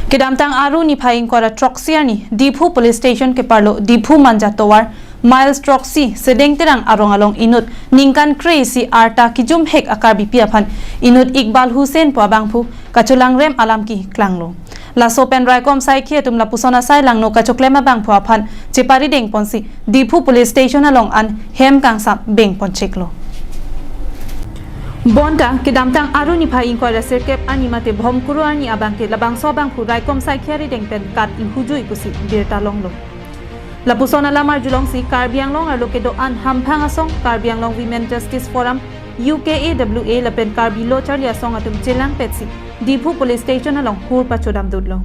Kedamtang aru ni phaing kora troxia ni Diphu police station ke parlo Diphu manjatowar miles troxi sedeng terang arong along inut ningkan crazy arta kijum hek akar bipiaphan inut Iqbal Hussain Raikom ka Cholangrem alam ki klanglo la sopen Raikom saikhi tum la pusona sai langno ka Choklema bang phan chepari deng ponsi Diphu police station along an hem kangsa beng poncheklo Bonta kedamtang aru ni phaing kora serkep animate bhomkuru ani abangke labang sobang pu Raikom saikhi deng pen kat inhujui pusi birta longlo Lapusona lamar julong si Karbianglong ar lokedo an hampang asong Karbianglong Women Justice Forum UKAWA lapen Karbi lo charli asong atum jelang petsi Diphu police station along hur pachodam dudlo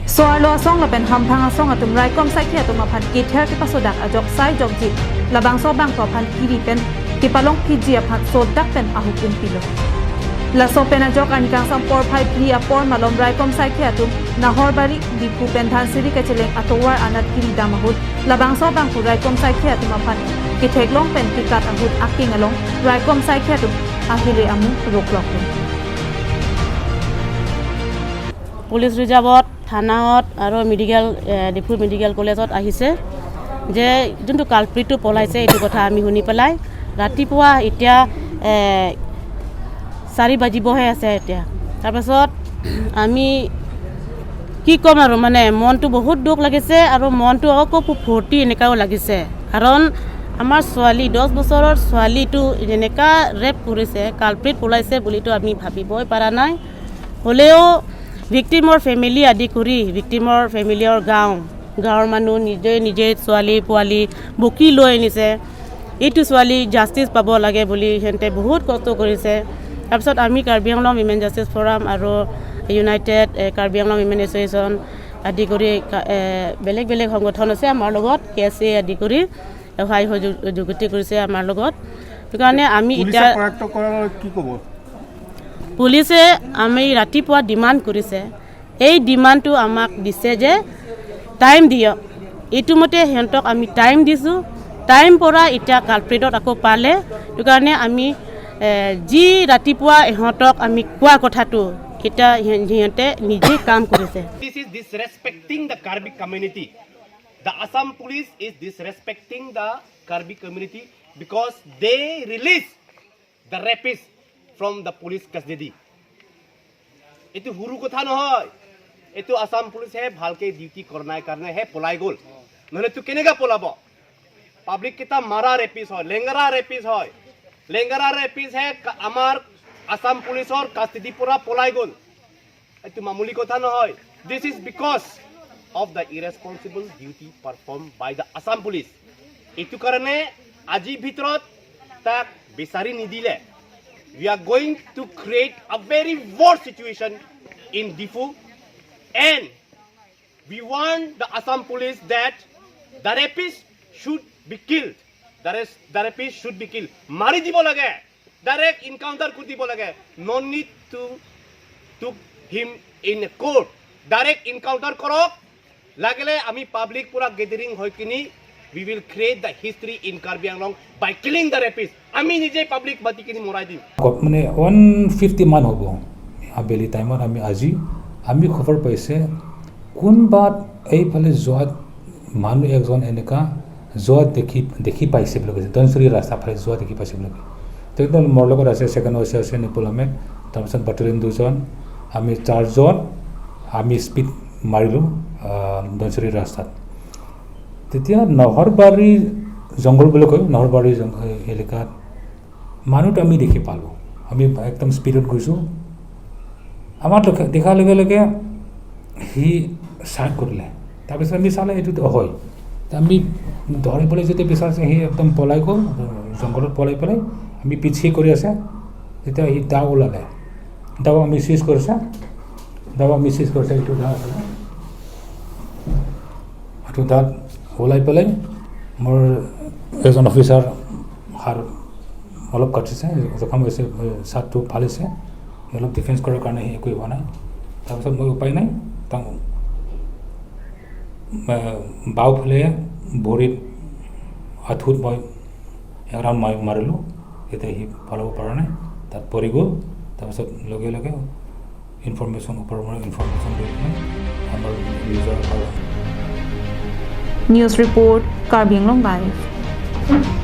So arlo asong lapen hampang asong atum Raikom saikhi atum aphan kether ke pasodak ajok sai jokji labang sobang phan kiri pen kipalong piji aphan sodak pen ahukum pilo La sopen ajok anikang sampor phai pli apor malom Raikom saikhi atum nahorbari Diphu penthan siri kacheleng atowar anat kiri damahut labang sobang pu Raikom saikhi atum aphan kiteklong pen kekat ahut aking along Raikom saikhi atum ahele amu roklok Police reserve থানাত আৰু medical Diphu medical কলেজত আহিছে যে যোনটো কালপ্ৰিটটো পলাইছে এইটো কথা আমি শুনি পেলাই ৰাতিপুৱা এতিয়া 4 বাজিবহে আছে এতিয়া তাৰপাছত আমি কি কম আৰু মানে মনটো বহুত দুখ লাগিছে আৰু মনটো আকৌ ফুৰ্তি এনেকাও লাগিছে কাৰণ আমাৰ ছোৱালী 10 বছৰৰ ছোৱালীটো যেনেকা ৰেপ কৰিছে কালপ্ৰিট পলাইছে বুলিতো আমি ভাবিবই পৰা নাই হলেও ভিক্টিমৰ ফ্যামিলি আদি কৰি ভিক্টিমৰ ফ্যামিলিৰ গাঁৱৰ মানুহ নিজে ছোৱালী পোৱালি বকি লৈ আনিছে এইটো ছোৱালী জাস্টিস পাব লাগে বুলি হেনতে বহুত কষ্ট কৰিছে তাৰপিছত আমি Karbi Anglong women justice forum আৰু united Karbi Anglong women association আদি কৰি বেলেগ বেলেগ সংগঠন আছে আমাৰ লগত কেছে আদি কৰি সহায় সহযোগিতা কৰিছে আমাৰ লগত সেইকাৰণে আমি এতিয়া কি ক'ব পুলিচে আমি ৰাতিপুৱা ডিমান্ড কৰিছে এই ডিমান্ডটো আমাক দিছে যে টাইম দিয়ক এইটো মতে হেন্তক আমি টাইম দিছো টাইম পৰা এটা কালপ্ৰিটত আকৌ পালে সেইকাৰণে আমি জি ৰাতিপুৱা হেন্তক আমি কোৱা কথাটো এটা হেনতে নিজে কাম কৰিছে This is disrespecting the Karbi community. The Assam police is disrespecting the Karbi community because they release the rapists from the police custody. Itu huru kotha nohoy. Itu Assam police hai bhalke duty kornai karne hai polai gol. Nole tu kenega polabo. Public kita mara rapist hoy, lengara rapist hoy. Lengara rapist hai amar Assam police or custody pura polai gol. Itu mamuli kotha nohoy. This is because of the irresponsible duty performed by the Assam police. Itu karane aji bhitorot tak besari nidile. We are going to create a very worse situation in Diphu and we want the Assam police that the rapist should be killed. The rapist should be killed. Mari dibo lage. Direct encounter kur dibo lage. No need to took him in court. Direct encounter korok. Lagele ami public pura gathering hoy kini we will create the history in Karbi Anglong by killing the rapist. Ami nije public bati kini morai dim. মানে 150 মান হ'ব আবেলি টাইমত আমি খবৰ পাইছে কোনবাত এইফালে যোৱা মানুহ একজন এনেকা যোৱা দেখি পাইছে বুলি কৈছে দনচুৰি ৰাস্তা ফালে যোৱা দেখি পাইছে বুলি তেখেত মোৰ লগত আছে ছেকেণ্ড আছে নিপুল আহমেদ তাৰপিছত বাটেলিয়ন 2 জন আমি 4 জন আমি স্পীড মাৰিলোঁ দনচুৰি ৰাস্তাত তেতিয়া নহৰবাৰী জংঘল বুলি কয় নহৰবাৰী এলেকাত মানুহটো আমি দেখি পালোঁ আমি একদম স্পীডত গৈছোঁ আমাৰ দেখাৰ লগে লগে সি ষ্টাৰ্ট কৰিলে তাৰপিছত আমি চালে এইটো হয় আমি ধৰিবলৈ যদি বিচাৰিছে সি একদম পলাই গ'ল জংঘলত পলাই পেলাই আমি পিছি কৰি আছে তেতিয়া সি দাও ওলালে দাও আমি চিজ কৰিছে এইটো দাও এইটো দাঁত ওলাই পেলাই মোৰ এজন অফিচাৰ হাত অলপ কাটিছে জখম হৈছে চাৰ্টটো ফালিছে অলপ ডিফেন্স কৰাৰ কাৰণে সি একো হোৱা নাই তাৰপিছত মই উপায় নাই তাক বাওঁফালে ভৰিত আঁঠুত মই এৰাউণ্ড মাৰিলোঁ তেতিয়া সি ফালাব পৰা নাই তাত পৰি গ'ল তাৰপিছত লগে লগে ইনফৰমেশ্যন ওপৰৰ ইনফৰমেশ্যন লৈ কিনে আমাৰ নিজৰ News report, Karbi Anglong Live.